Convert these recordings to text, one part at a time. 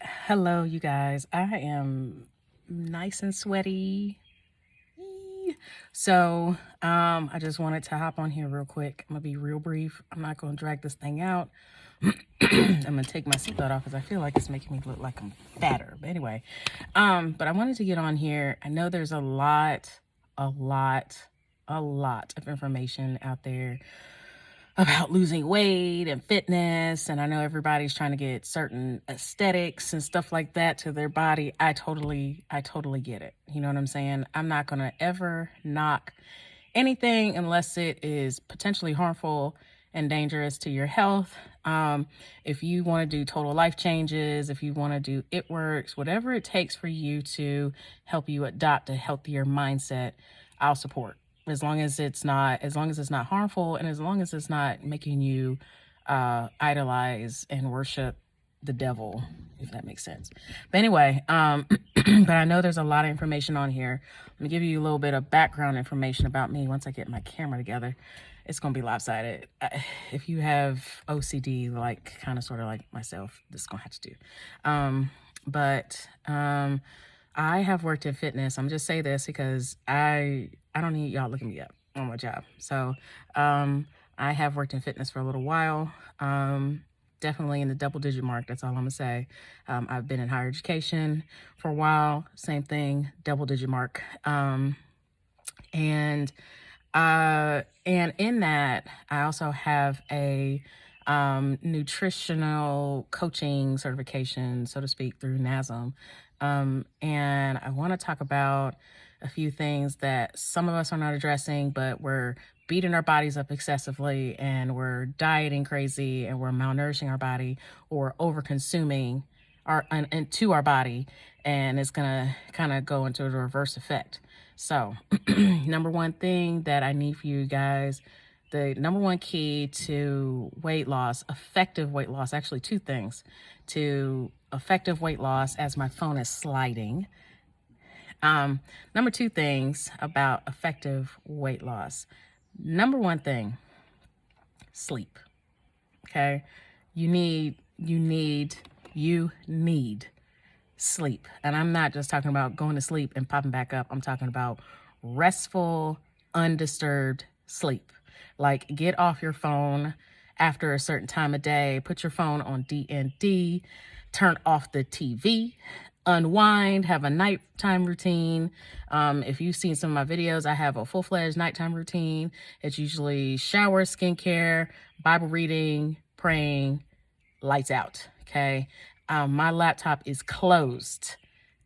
Hello, you guys. I am nice and sweaty. Yee. I just wanted to hop on here real quick. I'm gonna be real brief. I'm not gonna drag this thing out. I'm gonna take my seatbelt off because I feel like it's making me look like I'm fatter. But anyway, but I wanted to get on here. I know there's a lot, a lot of information out there about losing weight and fitness, and I know everybody's trying to get certain aesthetics and stuff like that to their body. I totally get it. You know what I'm saying? I'm not going to ever knock anything unless it is potentially harmful and dangerous to your health. If you want to do total life changes, if you want to do it works, whatever it takes for you to help you adopt a healthier mindset, I'll support. As long as it's not harmful, and as long as it's not making you idolize and worship the devil, if that makes sense. But anyway, but I know there's a lot of information on here. Let me give you a little bit of background information about me once I get my camera together. It's going to be lopsided. If you have OCD, like kind of sort of like myself, this is going to have to do. But I have worked in fitness. I'm just say this because I don't need y'all looking me up on my job. I have worked in fitness for a little while. Definitely in the double digit mark. That's all I'm gonna say. I've been in higher education for a while. Same thing, double digit mark. And in that, I also have a nutritional coaching certification, so to speak, through NASM. And I want to talk about a few things that some of us are not addressing, but we're beating our bodies up excessively, and we're dieting crazy, and we're malnourishing our body, or over consuming into our body, and it's gonna kind of go into a reverse effect. So number one thing that I need for you guys, the number one key to weight loss, effective weight loss, actually two things to effective weight loss, as my phone is sliding. Number two things about effective weight loss. Number one thing, sleep. Okay. You need sleep. And I'm not just talking about going to sleep and popping back up. I'm talking about restful, undisturbed sleep. Like, get off your phone after a certain time of day, put your phone on DND, turn off the TV, unwind, have a nighttime routine. If you've seen some of my videos, I have a full-fledged nighttime routine. It's usually shower, skincare, Bible reading, praying, lights out. Okay. My laptop is closed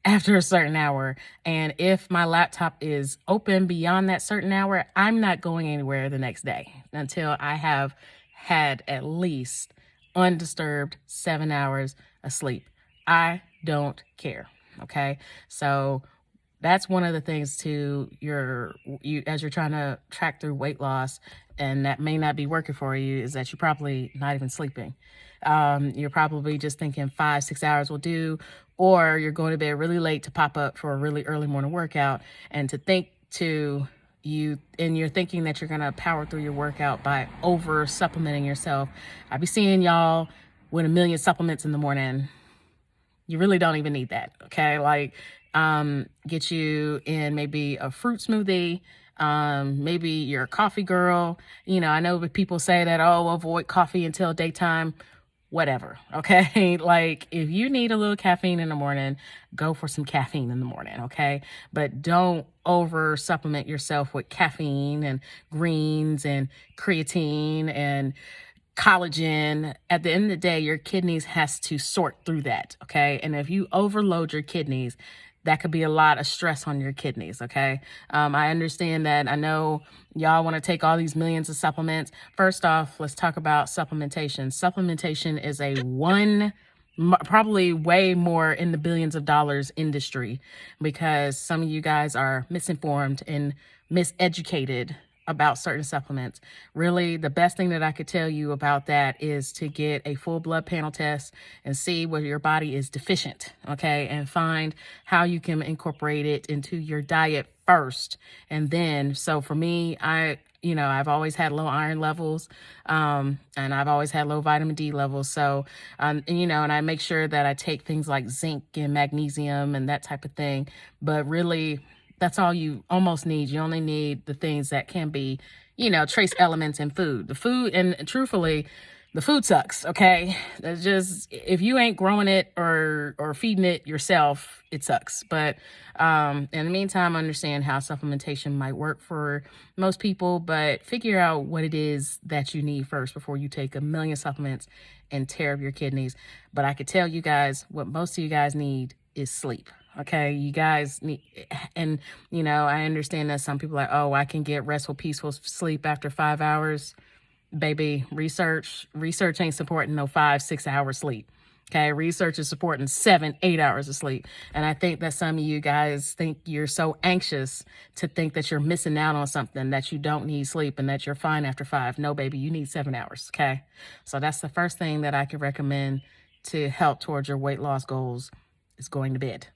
after a certain hour. And if my laptop is open beyond that certain hour, I'm not going anywhere the next day until I have had at least undisturbed 7 hours of sleep. I don't care. Okay. So that's one of the things to you as you're trying to track through weight loss, and that may not be working for you, is that you're probably not even sleeping. You're probably just thinking 5-6 hours will do, or you're going to bed really late to pop up for a really early morning workout, and you're thinking that you're going to power through your workout by over supplementing yourself. I be seeing y'all with a million supplements in the morning. You really don't even need that. Okay. Like, get you in maybe a fruit smoothie. Maybe you're a coffee girl. I know people say that, oh, avoid coffee until daytime, whatever. Okay. Like, if you need a little caffeine in the morning, go for some caffeine in the morning. Okay. But don't over supplement yourself with caffeine and greens and creatine and collagen. At the end of the day, your kidneys has to sort through that. Okay. And if you overload your kidneys, that could be a lot of stress on your kidneys. Okay. I understand that. I know y'all want to take all these millions of supplements. First off, let's talk about supplementation. Supplementation is probably way more in the billions of dollars industry, because some of you guys are misinformed and miseducated about certain supplements. Really, the best thing that I could tell you about that is to get a full blood panel test and see where your body is deficient, okay? And find how you can incorporate it into your diet first. And then, so for me, I've always had low iron levels, and I've always had low vitamin D levels. So, and I make sure that I take things like zinc and magnesium and that type of thing. But really, that's all you almost need. You only need the things that can be, trace elements in food. The food, and truthfully, the food sucks. Okay, that's just, if you ain't growing it or feeding it yourself, it sucks. But in the meantime, understand how supplementation might work for most people, but figure out what it is that you need first before you take a million supplements and tear up your kidneys. But I could tell you guys what most of you guys need is sleep. Okay, you guys need, and I understand that some people are like, oh, I can get restful, peaceful sleep after 5 hours. Baby, research ain't supporting no 5-6 hours sleep. Okay, research is supporting 7-8 hours of sleep. And I think that some of you guys think you're so anxious to think that you're missing out on something, that you don't need sleep and that you're fine after 5. No, baby, you need 7 hours. Okay, so that's the first thing that I could recommend to help towards your weight loss goals, is going to bed.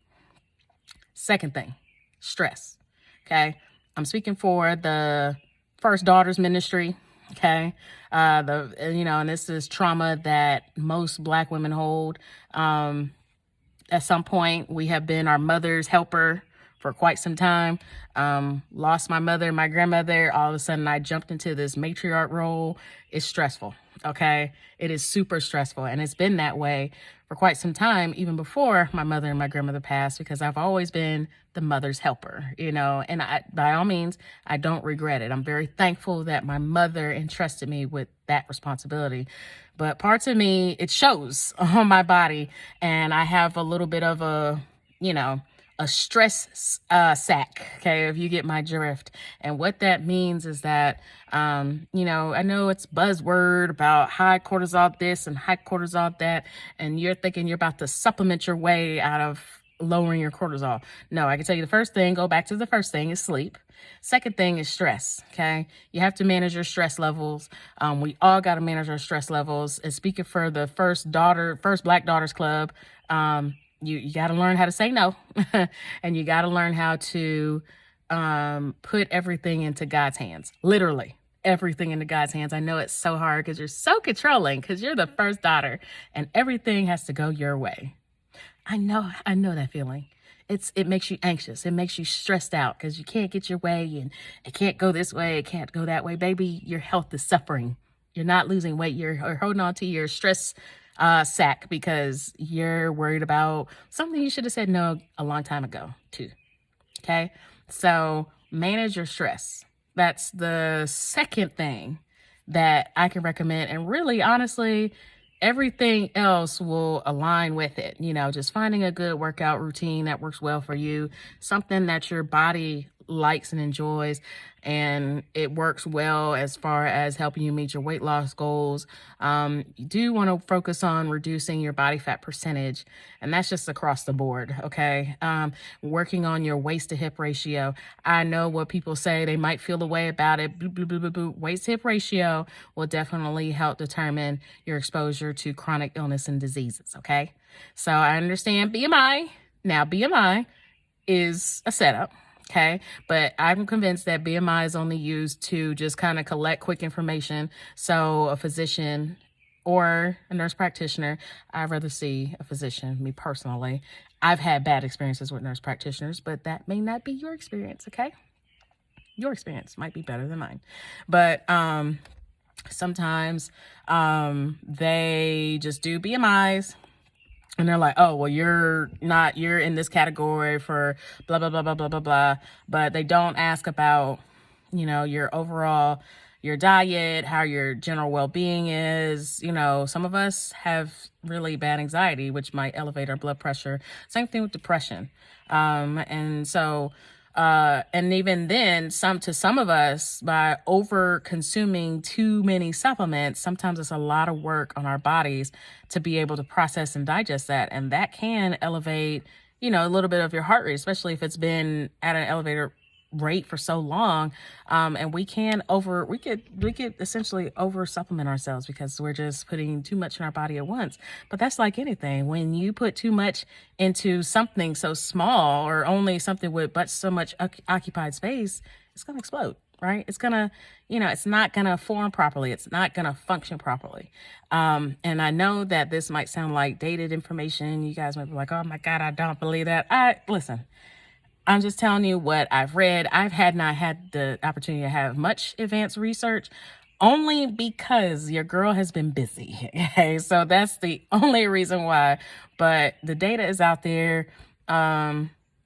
Second thing, stress. Okay, I'm speaking for the First Daughters Ministry. Okay. And this is trauma that most Black women hold. At some point, we have been our mother's helper for quite some time. Lost my mother, my grandmother. All of a sudden, I jumped into this matriarch role. It's stressful. Okay. It is super stressful. And it's been that way for quite some time, even before my mother and my grandmother passed, because I've always been the mother's helper, and by all means, I don't regret it. I'm very thankful that my mother entrusted me with that responsibility. But parts of me, it shows on my body, and I have a little bit of a stress sack, okay, if you get my drift. And what that means is that, I know it's buzzword about high cortisol this and high cortisol that, and you're thinking you're about to supplement your way out of lowering your cortisol. No, I can tell you the first thing, go back to the first thing, is sleep. Second thing is stress, okay? You have to manage your stress levels. We all got to manage our stress levels. And speaking for the First Black Daughters Club, you got to learn how to say no. And you got to learn how to put everything into God's hands. Literally everything into God's hands. I know it's so hard because you're so controlling, because you're the first daughter and everything has to go your way. I know that feeling. It makes you anxious. It makes you stressed out because you can't get your way, and it can't go this way. It can't go that way. Baby, your health is suffering. You're not losing weight. You're holding on to your stress sack because you're worried about something you should have said no a long time ago too. Okay. So manage your stress. That's the second thing that I can recommend. And really, honestly, everything else will align with it. Just finding a good workout routine that works well for you, something that your body likes and enjoys, and it works well as far as helping you meet your weight loss goals. You do want to focus on reducing your body fat percentage, and that's just across the board. Okay. Working on your waist to hip ratio. I know what people say, they might feel a way about it. Boo, boo, boo, boo, boo. Waist to hip ratio will definitely help determine your exposure to chronic illness and diseases. Okay. So I understand BMI. Now, BMI is a setup. Okay. But I'm convinced that BMI is only used to just kind of collect quick information. So a physician or a nurse practitioner, I'd rather see a physician, me personally. I've had bad experiences with nurse practitioners, but that may not be your experience. Okay. Your experience might be better than mine. But, sometimes, they just do BMIs. And they're like, oh, well, you're in this category for blah, blah, blah, blah, blah, blah, blah. But they don't ask about, your overall, your diet, how your general well-being is. Some of us have really bad anxiety, which might elevate our blood pressure. Same thing with depression. And so, and even then, some of us, by over consuming too many supplements, sometimes it's a lot of work on our bodies to be able to process and digest that. And that can elevate, a little bit of your heart rate, especially if it's been at an elevated rate for so long, and we could essentially over supplement ourselves because we're just putting too much in our body at once. But that's like anything. When you put too much into something so small, or only something with but so much occupied space, it's gonna explode, right? It's gonna, it's not gonna form properly. It's not gonna function properly. And I know that this might sound like dated information. You guys might be like, oh my God, I don't believe that. Listen, I'm just telling you what I've read. Not had the opportunity to have much advanced research, only because your girl has been busy. Okay, so that's the only reason why. But the data is out there.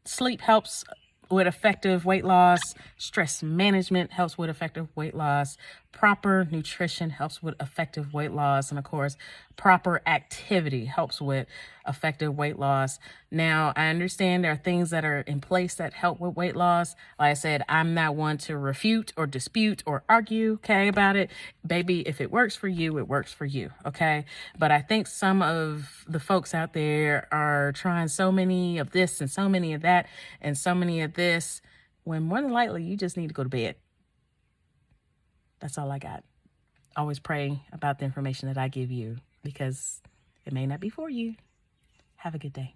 Sleep helps with effective weight loss. Stress management helps with effective weight loss. Proper nutrition helps with effective weight loss. And of course, proper activity helps with effective weight loss. Now, I understand there are things that are in place that help with weight loss. Like I said, I'm not one to refute or dispute or argue, okay, about it. Baby, if it works for you, it works for you, okay? But I think some of the folks out there are trying so many of this and so many of that and so many of this, when more than likely you just need to go to bed. That's all I got. Always pray about the information that I give you, because it may not be for you. Have a good day.